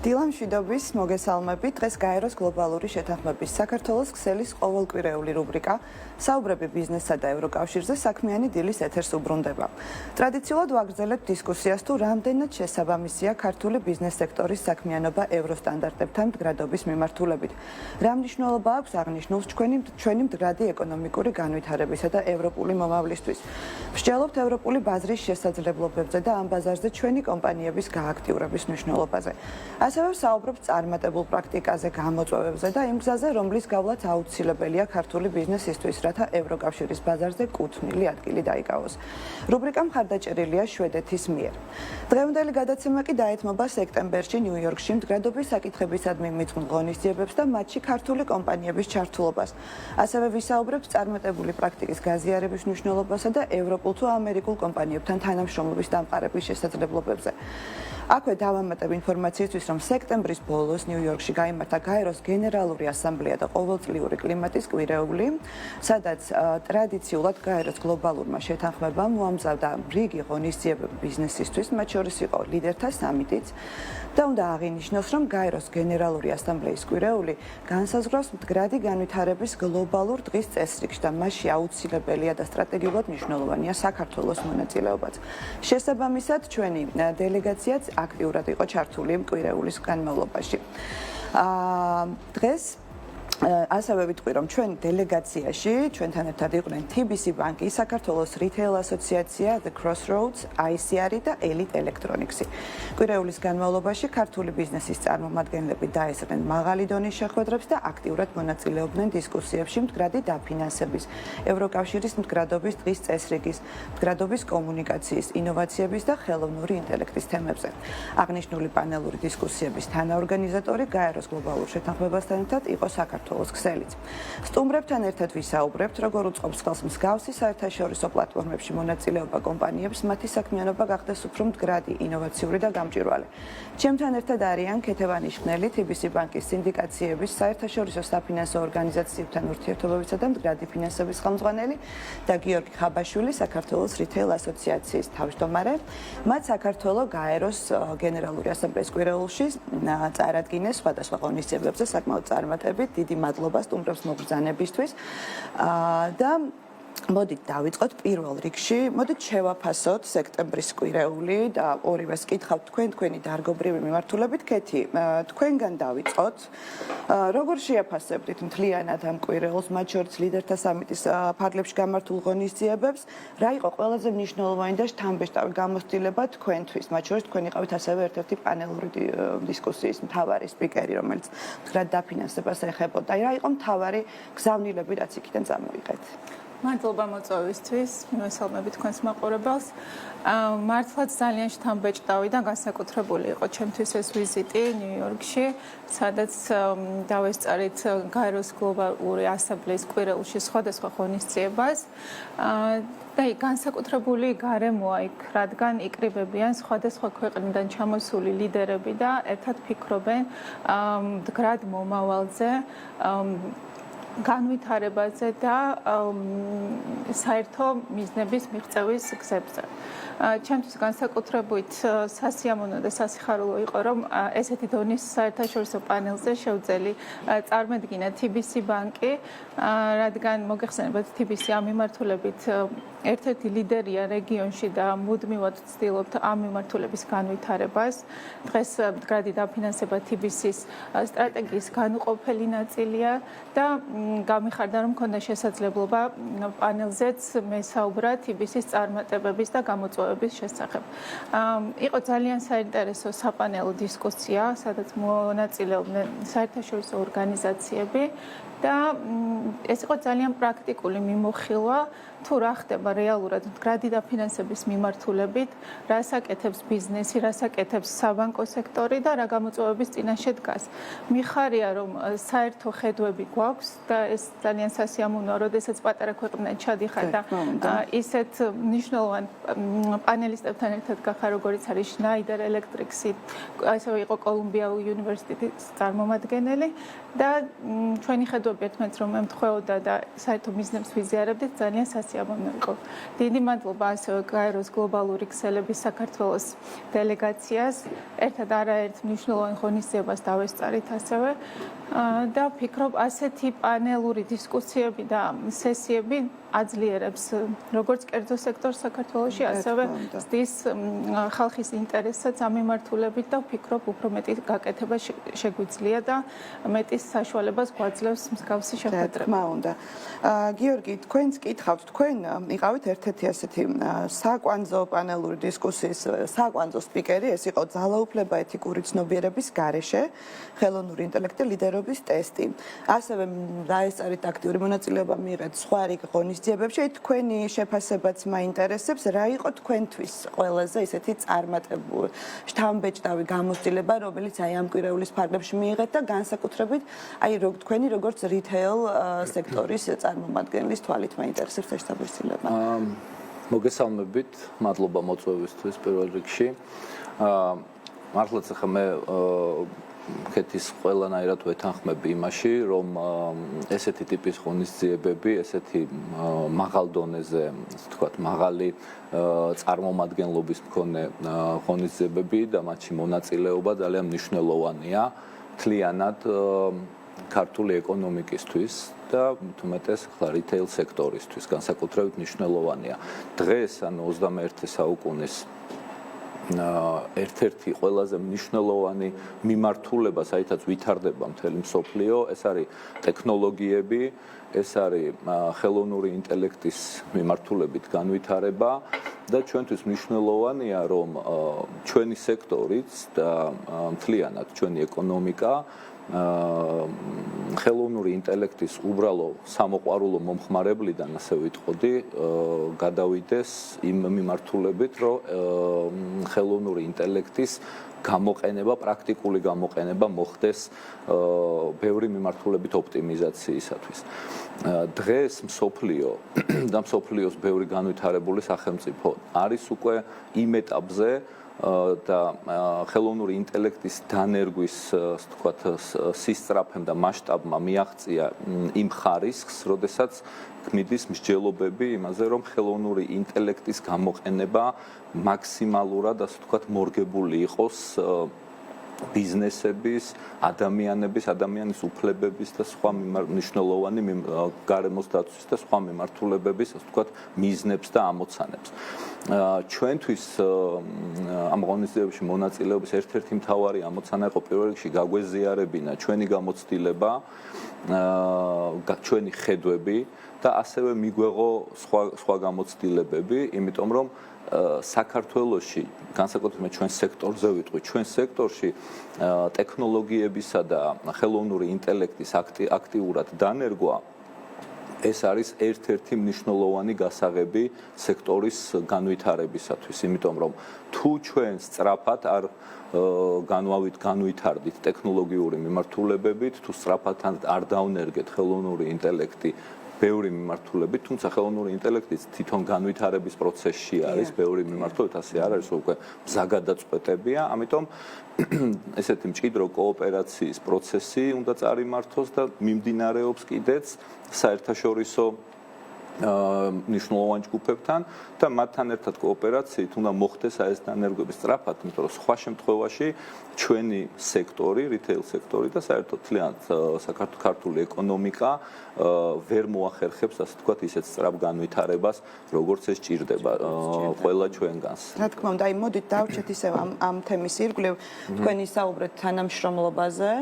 დილამ მშვიდობის მოგესალმებით. დღეს გაეროს გლობალური შეთანხმების საქართველოს ქსელის ყოველკვირეული რუბრიკა საუბრები ბიზნესსა და ევროკავშირზე საქმიანი დილის ეთერს უბრუნდება. ტრადიციულად ვაგრძელებთ დისკუსიას თუ რამდენად შესაბამისია ქართული ბიზნეს სექტორის საქმიანობა ევროსტანდარტებთან მდგრადობის მიმართულებით. რა მნიშვნელობა აქვს აღნიშნულს ჩვენი მდგრადი ეკონომიკური განვითარებისა და ევროპული მომავლისთვის. ვსჯელობთ ევროპული ბაზრის შესაძლებლობებზე და ამ ბაზარზე ჩვენი კომპანიების გააქტიურების მნიშვნელობაზე. ასევე საუბრობთ წარმატებულ პრაქტიკაზე, გამოწვევებზე და იმ გზაზე, რომლის გავლაც აუცილებელია ქართული ბიზნესისთვის, რათა ევროკავშირის ბაზარზე კუთვნილი ადგილი დაიკავოს. რუბრიკა მხარდაჭერილია შვედეთის მიერ. დღევანდელი გადაცემა კი დაეთმობა სექტემბერში ნიუ-იორკში მდგრადობის საკითხებისადმი მიძღვნილ ღონისძიებებს და მათში ქართული კომპანიების ჩართულობას. ასევე ვისაუბრებთ წარმატებული პრაქტიკის გაზიარების მნიშვნელობასა და ევროპულ თუ ამერიკულ კომპანიებთან თანამშრომლობის დამყარების შესაძლებლობებზე. აქვე დავამატებ ინფორმაციისთვის, რომ სექტემბრის ბოლოს ნიუ-იორკში გაიმართა გაეროს გენერალური ასამბლეა და ყოველწლიური კლიმატის კვირეული, სადაც ტრადიციულად გაეროს გლობალურმა შეთანხმებამ მოამზადა რიგი ღონისძიებები ბიზნესისთვის, მათ შორის იყო ლიდერთა სამიტიც და უნდა აღინიშნოს, რომ გაეროს გენერალური ასამბლეის კვირეული განსაზღვრავს მდგრადი განვითარების გლობალურ დღის წესრიგს და მასში აუცილებელია და სტრატეგიულად მნიშვნელოვანია საქართველოს მონაწილეობაც. შესაბამისად, ჩვენი დელეგაციაც აქტიურად იყო ჩართული კვირეულის განმავლობაში. დღეს ასევე ვიტყვი, რომ ჩვენ დელეგაციაში ჩვენთან ერთად იყვნენ TBC ბანკი, საქართველოს რითეილ ასოციაცია, The Crossroads, ICR და Elite Electronics. კვირეულის განმავლობაში ქართული ბიზნესის წარმომადგენლები დაესწრნენ მაღალი დონის შეხვედრებს და აქტიურად მონაწილეობდნენ დისკუსიებში მდგრადი დაფინანსების, ევროკავშირის მდგრადობის დღის წესრიგის, მდგრადობის კომუნიკაციის, ინოვაციების და ხელოვნური ინტელექტის თემებზე. აღნიშნული პანელური დისკუსიების თანაორგანიზატორი გაეროს გლობალურ შეთანხმებასთან ერთად იყო საქართველოს ქსელიც. სტუმრებთან ერთად ვისაუბრებთ, როგორ უწყობს ხელს მსგავსი საერთაშორისო პლატფორმებში მონაწილეობა კომპანიებს, მათი საქმიანობა გახდეს უფრო მდგრადი, ინოვაციური და გამჭვირვალე. ჩემთან ერთად არიან ქეთევანი შხნელი, TBC ბანკის სინდიკაციების, საერთაშორისო საფინანსო ორგანიზაციებთან ურთიერთობებისა და მდგრადი ფინანსების ხელმძღვანელი და გიორგი ხაბაშვილი, საქართველოს რითეილ ასოციაციის თავმჯდომარე. მათ საქართველოს გაეროს გენერალური ასამბლეის კვირეულში წარადგინეს სხვადასხვა ღონისძიებებზე საკმაოდ წარმატებით. დიდი მადლობა სტუმრებს მოგბრძანებისთვის და მოდით დავიწყოთ პირველ რიგში. მოდით შევაფასოთ სექტემბრის კვირეული და ორივეს კითხავთ თქვენი დარგობრივი მიმართულებით. ქეთი, თქვენგან დავიწყოთ. როგორ შეაფასებდით მთლიანად ამ კვირეულს, მათ შორის ლიდერთა სამიტის ფარგლებში გამართულ ღონისძიებებს? რა იყო ყველაზე მნიშვნელოვანი და შთამბეჭდავი გამოცდილება თქვენთვის? მათ შორის თქვენ იყავით ასევე ერთ-ერთი პანელური დისკუსიის მთავარი სპიკერი, რომელიც მდგრად დაფინანსებას ეხებოდა. რა იყო მთავარი გზავნილები, რაც იქიდან წამოიღეთ? მადლობა მოწვევისთვის, მივესალმები თქვენს მაყურებელს. მართლაც ძალიან შთამბეჭდავი და განსაკუთრებული იყო ჩემთვის ეს ვიზიტი ნიუ-იორკში, სადაც დავესწარით გაეროს გლობალური ასამბლეის კვირეულში სხვადასხვა ღონისძიებას. და განსაკუთრებული გარემოა იქ, რადგან იკრიბებიან სხვადასხვა ქვეყნიდან ჩამოსული ლიდერები და ერთად ფიქრობენ მდგრად მომავალზე, განვითარებაზე და საერთო მიზნების მიღწევის გზებზე. ჩემთვის განსაკუთრებით სასიამოვნო და სასიხარულო იყო, რომ ესეთი დონის საერთაშორისო პანელზე შევძელი წარმოედგინა TBC ბანკი, რადგან მოგეხსენებათ TBC ამ მიმართულებით ერთ-ერთი ლიდერია რეგიონში და მუდმივად ვცდილობთ ამ მიმართულების განვითარებას. დღეს მდგრადი დაფინანსება TBC-ის სტრატეგიის განუყოფელი ნაწილია და გამიხარდა, რომ მქონდა შესაძლებლობა პანელზეც მესაუბრა TBC-ის წარმატებების და გამოწვევების შესახებ. იყო ძალიან საინტერესო საპანელო დისკუსია, სადაც მონაწილეობდნენ საერთაშორისო ორგანიზაციები და ეს იყო ძალიან პრაქტიკული მიმოხილვა, თუ რა ხდება რეალურად მდგრადი დაფინანსების მიმართულებით, რას აკეთებს ბიზნესი, რას აკეთებს საბანკო სექტორი და რა გამოწვევების წინაშე დგას. მიხარია, რომ საერთო ხედვები გვაქვს და ეს ძალიან სასიამოვნოა, როდესაც პატარა ქვეყნიდან ჩადიხარ და ისეთ მნიშვნელოვან პანელისტებთან ერთად გახარ, როგორიც არის Schneider Electric-ი, ასევე იყო კოლუმბია უნივერსიტეტის წარმომადგენელი და ჩვენი ხედვები ვფიქრობ ერთმანეთს რომ ემთხვეოდა და საერთო მიზნებს ვიზიარებდით ძალიან სასიამოვნო იყო. დიდი მადლობა ასევე გაეროს გლობალური ქსელების საქართველოს დელეგაციას ერთად არაერთ მნიშვნელოვან ღონისძიებას დავესწარით ასევე და ვფიქრობ ასეთი პანელური დისკუსიები და სესიები აძლიერებს როგორც კერძო სექტორს საქართველოში, ასევე ზრდის ხალხის ინტერესსაც ამ მიმართულებით და ვფიქრობ უფრო მეტი გაკეთება შეგვიძლია და მეტი საშუალებას გვაძლევს მსგავსი შეხვედრება. თქმა უნდა. გიორგი, თქვენს კითხავთ, თქვენ იყავით ერთ-ერთი ასეთი საკვანძო პანელური დისკუსიის საკვანძო სპიკერი, ეს იყო ძალაუფლება ეთიკური ცნობიერების გარეშე, ხელოვნური ინტელექტი ლიდერობის ტესტი. ასევე დაესწარით აქტიური მონაწილეობა მიიღეთ სხვა რიგ ღონისძიებებში. თქვენი შეფასებაც მაინტერესებს, რა იყო თქვენთვის ყველაზე ისეთი წარმატებული შთამბეჭდავი გამოცდილება, რომელიც აი ამ კვირეულის ფარგლებში მიიღეთ და განსაკუთრებით აი თქვენი როგორც რითეილ სექტორის წარმომადგენლის თვალით მაინტერესებს ეს შთაბეჭდილება. მოგესალმებით, მადლობა მოწვევისთვის პირველ რიგში. მართლაც ახლა მე კეთის ყველანაირად ვეთანხმები იმაში, რომ ესეთი ტიპის ღონისძიებები, ესეთი მაღალ დონეზე, ასე ვთქვათ, მაღალი წარმომადგენლობის მქონე ღონისძიებები და მათში მონაწილეობა ძალიან მნიშვნელოვანია მთლიანად ქართული ეკონომიკისთვის და უმეტეს რიტეილ სექტორისთვის განსაკუთრებით მნიშვნელოვანია. დღეს ანუ 21 საუკუნის ერთ-ერთი ყველაზე მნიშვნელოვანი მიმართულება, საერთოდ ვითარდება მთელი მსოფლიო, ეს არის ტექნოლოგიები, ეს არის ხელოვნური ინტელექტის მიმართულებით განვითარება და ჩვენთვის მნიშვნელოვანია, რომ ჩვენი სექტორიც და მთლიანად ჩვენი ეკონომიკა ხელოვნური ინტელექტის უბრალო სამოყვარულო მომხმარებლიდან ასე ვიტყოდი, გადავიდეს იმ მიმართულებით, რომ ხელოვნური ინტელექტის გამოყენება, პრაქტიკული გამოყენება მოხდეს ბევრი მიმართულებით ოპტიმიზაციისათვის. დღეს მსოფლიო და მსოფლიოს ბევრი განვითარებული სახელმწიფო არის უკვე იმ ეტაპზე და ხელოვნური ინტელექტის დანერგვის, ასე ვთქვათ, სისწრაფემ და მასშტაბმა მიაღწია იმ ხარისხს, როდესაც ქმნის მსჯელობები იმაზე, რომ ხელოვნური ინტელექტის გამოყენება მაქსიმალურად, ასე ვთქვათ, მორგებული იყოს ბიზნესების, ადამიანის უფლებების და სხვა მნიშვნელოვანი გარემოს დაცვის და სხვა მიმართულებების, ასე ვთქვათ, მიზნებს და ამოცანებს. ჩვენთვის ამ ღონისძიებაში მონაწილეობის ერთ-ერთი მთავარი ამოცანა იყო პირველ რიგში გაგვეზიარებინა ჩვენი გამოცდილება, ჩვენი ხედვები და ასევე მიგვეღო სხვა გამოცდილებები, იმიტომ რომ საქართველოში, განსაკუთრებით ჩვენ სექტორზე ვიტყვი, ჩვენ სექტორში ტექნოლოგიებისა და ხელოვნური ინტელექტის აქტიურად დანერგვა ეს არის ერთ-ერთი მნიშვნელოვანი გასაღები სექტორის განვითარებისათვის, იმიტომ რომ თუ ჩვენ სწრაფად არ განვითარდით ტექნოლოგიური მიმართულებებით, თუ სწრაფად არ დავნერგეთ ხელოვნური ინტელექტი ბევრი მიმართულებით, თუმცა ხელოვნური ინტელექტის თვითონ განვითარების პროცესში არის ბევრი მიმართულებით, ასე არ არის, უკვე მზაგადაწყვეტებია, ამიტომ ესეთი მჭიდრო კოოპერაციის პროცესი უნდა წარიმართოს და მიმდინარეობს კიდეც საერთაშორისო მნიშვნელოვან ჯგუფებთან და მათთან ერთად კოოპერაციით უნდა მოხდეს ეს დანერგვები სწრაფად, იმიტომ რომ სხვა შემთხვევაში ჩვენი სექტორი, რიტეილ სექტორი და საერთოდ მთლიანად საქართველოს ეკონომიკა ვერ მოახერხებს, ასე ვთქვათ, ისეთ სწრაფ განვითარებას, როგორც ეს ჭირდება ყველა ჩვენგანს. რა თქმა უნდა, აი მოდით დავჭეთ ისევ ამ თემის ირგვლივ, თქვენ ისაუბრეთ თანამშრომლობაზე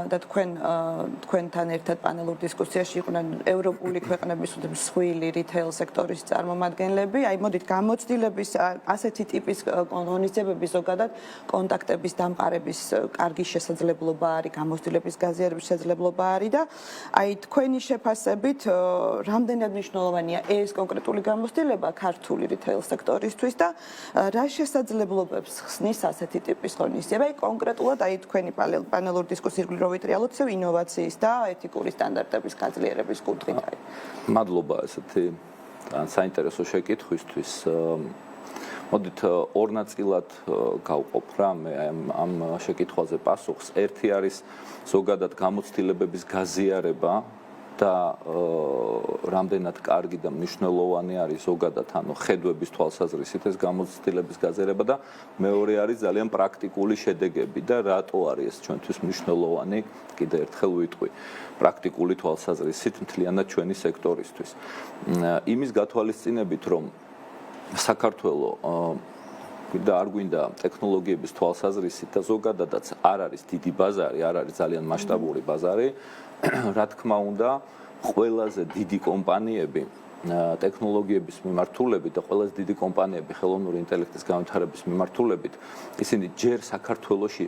და თქვენთან ერთად პანელურ დისკუსიაში იყვნენ ევროპული ქვეყნების მსხვილი რიტეილ სექტორის წარმომადგენლები. აი მოდით გამოცდილების ასეთი ტიპის ღონისძიებების ზოგადად კონტაქტების დამყარების კარგი შესაძლებლობა არის, გამოცდილების გაზიარების შესაძლებლობა არის და აი თქვენი შეფასებით რამდენად მნიშვნელოვანია ეს კონკრეტული გამოცდილება ქართული რიტეილ სექტორისთვის და რა შესაძლებლობებს ხსნის ასეთი ტიპის ღონისძიება? აი კონკრეტულად აი თქვენი პანელური დისკუსიის რო ვიტრიალოთ ისევ ინოვაციის და ეთიკური სტანდარტების გაძლიერების კუთხით არის. მადლობა ესეთი საინტერესო შეკითხვისთვის. მოდით ორ ნაწილად გავყოფ რა მე ამ შეკითხვაზე პასუხს. ერთი არის ზოგადად გამოცდილებების გაზიარება და რამდენად კარგი და მნიშვნელოვანი არის ზოგადად ანუ ხედვების თვალსაზრისით ეს გამოცდილების გაზიარება და მეორე არის ძალიან პრაქტიკული შედეგები და რატო არის ეს ჩვენთვის მნიშვნელოვანი კიდე ერთხელ ვიტყვი პრაქტიკული თვალსაზრისით მთლიანად ჩვენი სექტორისთვის. იმის გათვალისწინებით რომ საქართველოს და არ გვინდა ტექნოლოგიების თვალსაზრისით და ზოგადადაც არ არის დიდი ბაზარი, არ არის ძალიან მასშტაბური ბაზარი, რა თქმა უნდა, ყველაზე დიდი კომპანიები ტექნოლოგიების მიმართულებით და ყველაზე დიდი კომპანიები ხელოვნური ინტელექტის განვითარების მიმართულებით ისინი ჯერ საქართველოში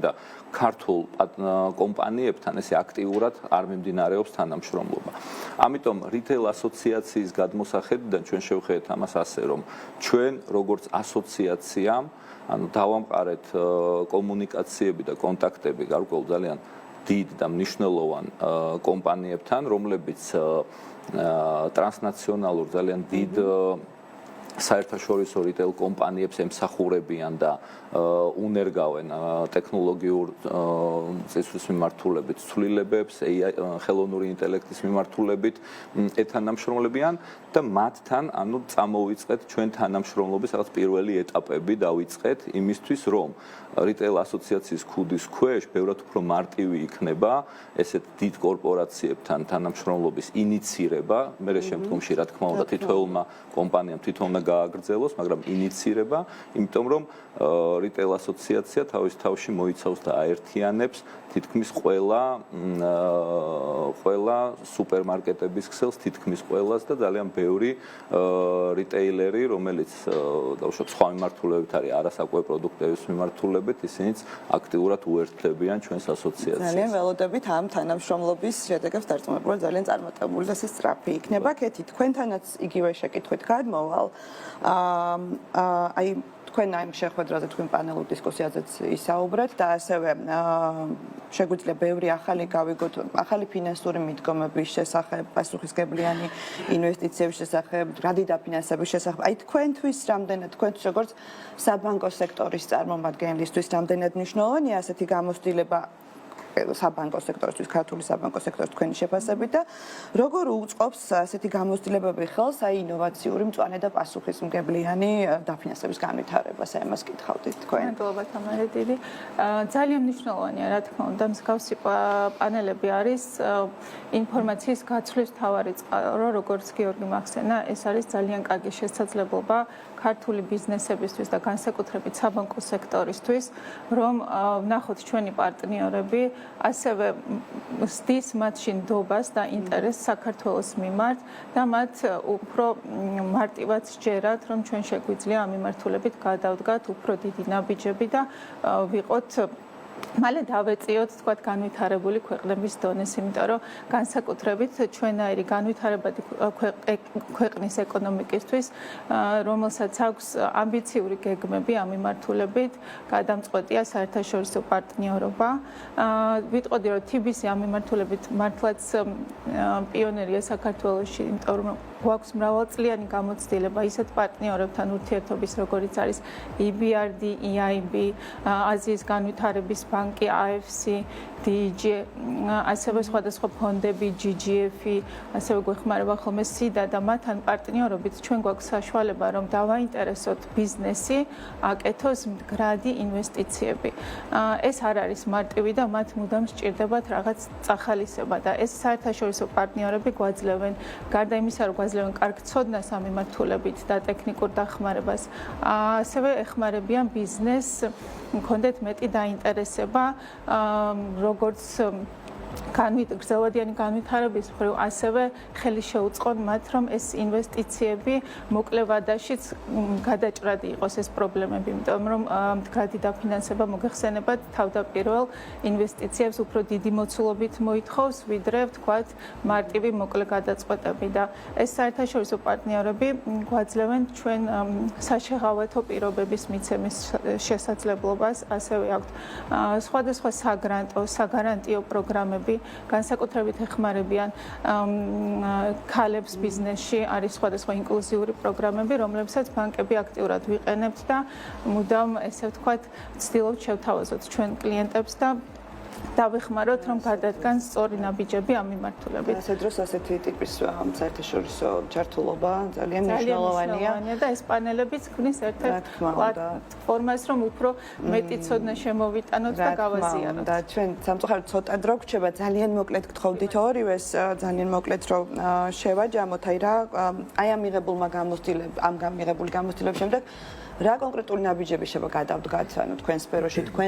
და ქართულ კომპანიებთან ესე აქტიურად არ მიმდინარეობს თანამშრომლობა. ამიტომ რიტეილ ასოციაციის გადმოსახედიდან ჩვენ შევხედეთ ამას ასე, რომ ჩვენ როგორც ასოციაციამ, ანუ დავამყარეთ კომუნიკაციები და კონტაქტები გარკვეულ ძალიან დიდ და მნიშვნელოვან კომპანიებთან, რომლებიც ტრანსნაციონალურ ძალიან დიდ საერთაშორისო რიტეილ კომპანიებს ემსახურებიან და უნერგავენ ტექნოლოგიურ წესვის მიმართულებით ცვლილებებს, ხელოვნური ინტელექტის მიმართულებით ეთანამშრომლებიან და მათთან ანუ წამოვიწყეთ ჩვენ თანამშრომლობის რაღაც პირველი ეტაპები დავიწყეთ იმისთვის რომ რიტეილ ასოციაციის ქუდის ქვეშ ბევრად უფრო მარტივი იქნება ესეთ დიდ კორპორაციებთან თანამშრომლობის ინიცირება, მერე შემდგომში რა თქმა უნდა თითოეულმა კომპანიამ თვითონ გააგრძელოს, მაგრამ ინიცირება, იმიტომ რომ რიტეილ ასოციაცია თავის თავში მოიცავს და აერთიანებს თითქმის ყველა სუპერმარკეტების ქსელს, თითქმის ყველას და ძალიან ბევრი რიტეილერი, რომელიც დავუშვათ სხვა მიმართულებით არის არასაკვე პროდუქტების მიმართულებით, ისინიც აქტიურად უერთდებიან ჩვენს ასოციაციას. ძალიან ველოდებით ამ თანამშრომლობის შედეგებს დარწმუნებული ძალიან წარმატებული და სწრაფი იქნება. კეთი, თქვენთანაც იგივე შეკითხვით გადმოვალ. აი თქვენ ამ შეხვედრაზე თქვენ პანელურ დისკუსიაზეც ისაუბრეთ და ასევე შეგვიძლია ბევრი ახალი გავიგოთ, ახალი ფინანსური მიდგომების შესახებ, პასუხისგებლიანი ინვესტიციების შესახებ, რადი დაფინანსების შესახებ. აი თქვენთვის რამდენად, თქვენთვის როგორც საბანკო სექტორის წარმომადგენლისთვის რამდენად მნიშვნელოვანია ასეთი გამოცდილება საბანკო სექტორისთვის, ქართული საბანკო სექტორის თქვენი შეფასებით და როგორ უწყობს ასეთი გამოცდილებები ხელს აი ინოვაციური მწვანე და პასუხისმგებლიანი დაფინანსების განვითარებას, აი ამას კითხავდით თქვენ. მადლობა თამარი დიდი. ძალიან მნიშვნელოვანია, რა თქმა უნდა, მსგავსი პანელები არის ინფორმაციის გაცვლის მთავარი წყარო, როგორც გიორგი მახსენა, ეს არის ძალიან კარგი შესაძლებლობა ქართული ბიზნესებისთვის და განსაკუთრებით საბანკო სექტორისთვის, რომ ვნახოთ ჩვენი პარტნიორები ასევე ზრდის მათში ნდობას და ინტერესს საქართველოს მიმართ და მათ უფრო მარტივად სჯერათ, რომ ჩვენ შეგვიძლია ამ მიმართულებით გადავდგათ უფრო დიდი ნაბიჯები და ვიყოთ მალე დავეწიოთ თქვათ განვითარებული ქვეყნების დონეს, იმიტომ რომ განსაკუთრებით ჩვენაირი განვითარებადი ქვეყნის ეკონომიკისთვის, რომელსაც აქვს ამბიციური გეგმები ამ მიმართულებით, გადამწყვეტია საერთაშორისო პარტნიორობა. ვიტყოდი, რომ TBC ამ მიმართულებით მართლაც პიონერია საქართველოში, იმიტომ რომ გვაქვს მრავალწლიანი გამოცდილება ისეთ პარტნიორებთან ურთიერთობის, როგორიც არის EBRD, EIB, აზიის განვითარების ბანკი, AFC, DG, ასევე სხვადასხვა ფონდები, GGF, ასევე გვეხმარება ხოლმე SIDA და მათთან პარტნიორობით ჩვენ გვაქვს საშუალება, რომ დავაინტერესოთ ბიზნესი, აკეთოს მდგრადი ინვესტიციები. ეს არ არის მარტივი და მათ მუდამ სჭირდებათ რაღაც წახალისება და ეს საერთაშორისო პარტნიორები გვაძლევენ, გარდა იმისა, რომ გვაძლევენ კარგ ცოდნას ამ მიმართულებით და ტექნიკურ დახმარებას, ასევე ეხმარებიან ბიზნესს მქონდეთ მეტი დაინტერესება, როგორც გრძელვადიანი განვითარების მხრივ, ასევე ხელი შეუწყონ მათ, რომ ეს ინვესტიციები მოკლე ვადაშიც გადაჭრადი იყოს ეს პრობლემები, იმიტომ რომ მდგრადი დაფინანსება მოგეხსენებათ თავდაპირველ ინვესტიციებს უფრო დიდი მოცულობით მოითხოვს, ვიდრე ვთქვათ მარტივი მოკლე გადაწყვეტები და ეს საერთაშორისო პარტნიორები გვაძლევენ ჩვენ საშეღავათო პირობების მიცემის შესაძლებლობას, ასევე აქვთ სხვადასხვა საგრანტო, საგარანტიო პროგრამები, განსაკუთრებით ეხმარებიან ქალებს ბიზნესში, არის სხვადასხვა ინკლუზიური პროგრამები, რომლებსაც ბანკები აქტიურად ვიყენებთ და მუდამ ესე ვთქვათ, ვცდილობთ შევთავაზოთ ჩვენ კლიენტებს და დავეხმაროთ, რომ გადადგან სწორი ნაბიჯები ამ მიმართულებით. ასე დროს ასეთი ტიპის საერთაშორისო ჩართულობა ძალიან მნიშვნელოვანია და ეს პანელებიც ქმნის ერთ-ერთ პლატფორმას, რომ უფრო მეტი ცოდნა შემოვიტანოთ და გავაზიაროთ. და ჩვენ სამწუხაროდ ცოტა დრო გვჭირდება, ძალიან მოკლედ გთხოვდით ორივეს, ძალიან მოკლედ რომ შევაჯამოთ, აი ამ მიღებულმა გამოცდილების შემდეგ რა კონკრეტული ნაბიჯები შევა გადავდგათ თქვენ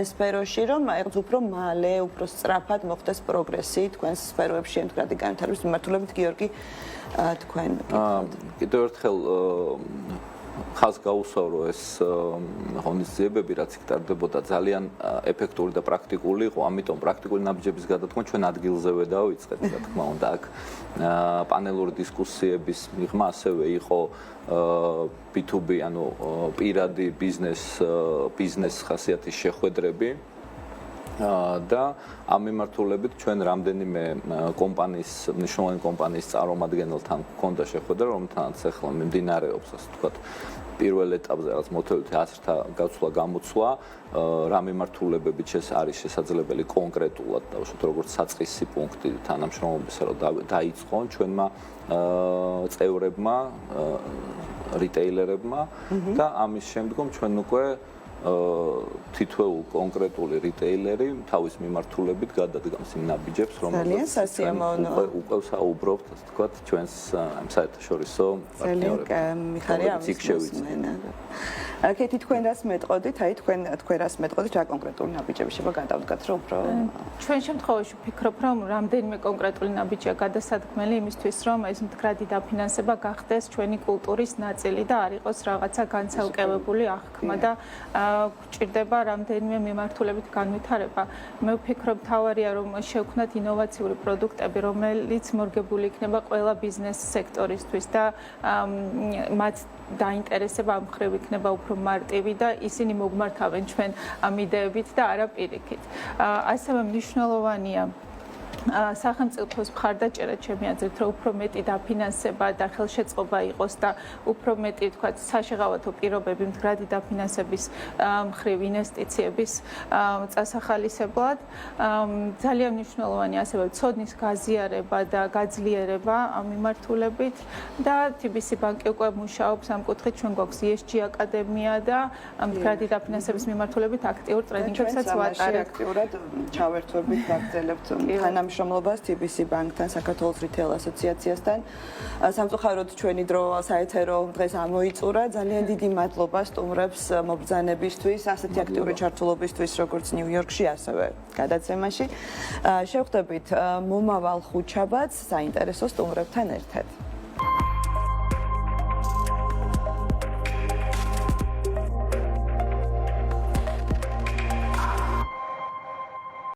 სფეროში, რომ აიღოს უფრო მალე, უფრო სწრაფად მოხდეს პროგრესი თქვენ სფეროებში ემთხვევა განვითარების მიმართულებით გიორგი თქვენ კიდევ ერთხელ ხალხს გაუსვავრო ეს ღონისძიებები, რაც იქ ტარდებოდა, ძალიან ეფექტური და პრაქტიკული იყო, ამიტომ პრაქტიკული ნაბიჯების გადადგმა ჩვენ ადგილზევე დავიწყეთ, რა თქმა უნდა, აქ პანელური დისკუსიების მიღმა ასევე იყო B2B, ანუ პირადი ბიზნეს ხასიათის შეხვედრები და ამ მიმართულებით ჩვენ რამდენიმე მნიშვნელოვანი კომპანიის წარმომადგენელთან გქონდა შეხვედრა, რომელთანაც ახლა მიმდინარეობს, ასე ვთქვათ, პირველ ეტაპზე რაც მოთხოვთ 10-თა გაცვლა-გამოცვლა, რა მიმართულებებით არის შესაძლებელი კონკრეტულად დავუშვათ როგორც საწყისი პუნქტი თანამშრომლობისა, რომ დაიწყონ ჩვენმა წევრებმა, რიტეილერებმა და ამის შემდგომ ჩვენ უკვე თითოეულ კონკრეტული რიტეილერი თავის მიმართულებით გადადგამს იმ ნაბიჯებს, რომელიც უკვე საუბრობთ, ასე ვთქვათ, ჩვენს ამ საერთაშორისო პარტნიორებთან. მიხარია ამის მოსმენა. კეთი თქვენ რას მეტყოდით? თქვენ რას მეტყოდით, რა კონკრეტული ნაბიჯები შევა გადავდგათ, რომ უფრო ჩვენ შემთხვევაში ვფიქრობ, რომ რამდენიმე კონკრეტული ნაბიჯია გადასადგმელი იმისთვის, რომ ეს მდგრადი დაფინანსება გახდეს ჩვენი კულტურის ნაწილი და არ იყოს რაღაცა განცალკევებული აღქმა და გვჭირდება რამდენიმე მიმართულებით განვითარება. მე ვფიქრობ, თავარია რომ შევქმნათ ინოვაციური პროდუქტები, რომელიც მორგებული იქნება ყველა ბიზნეს სექტორისთვის და მათ დაინტერესება ამ მხრივ იქნება უფრო მარტივი და ისინი მოგმართავენ ჩვენ ამ იდეებით და არა პირიქით. ასევე მნიშვნელოვანია სახელმწიფოს მხარდაჭერა ჩემი აზრით, რომ უფრო მეტი დაფინანსება და ხელშეწყობა იყოს და უფრო მეტი, თქვათ, საშეღავათო პირობები მდგრადი დაფინანსების მხრივ ინვესტიციების წასახალისებლად. ძალიან მნიშვნელოვანია ასევე ცოდნის გაზიარება და გაძლიერება ამ მიმართულებით და TBC ბანკი უკვე მუშაობს ამ კუთხით, ჩვენ გვაქვს ESG აკადემია და მდგრადი დაფინანსების მიმართულებით აქტიურ ტრენინგებსაც ვატარებთ. აქტიურად ჩავერთვებით გაგრძელებთ თანამშრომლობას TBC ბანკთან, საქართველოს რიტეილ ასოციაციასთან. სამწუხაროდ ჩვენი დრო საეთერო დღეს ამოიწურა. ძალიან დიდი მადლობა სტუმრებს მობრძანებისთვის, ასეთი აქტიური ჩართულობისთვის, როგორც ნიუ-იორკში, ასევე გადაცემაში. შევხვდებით მომავალ ხუთშაბათს საინტერესო სტუმრებთან ერთად.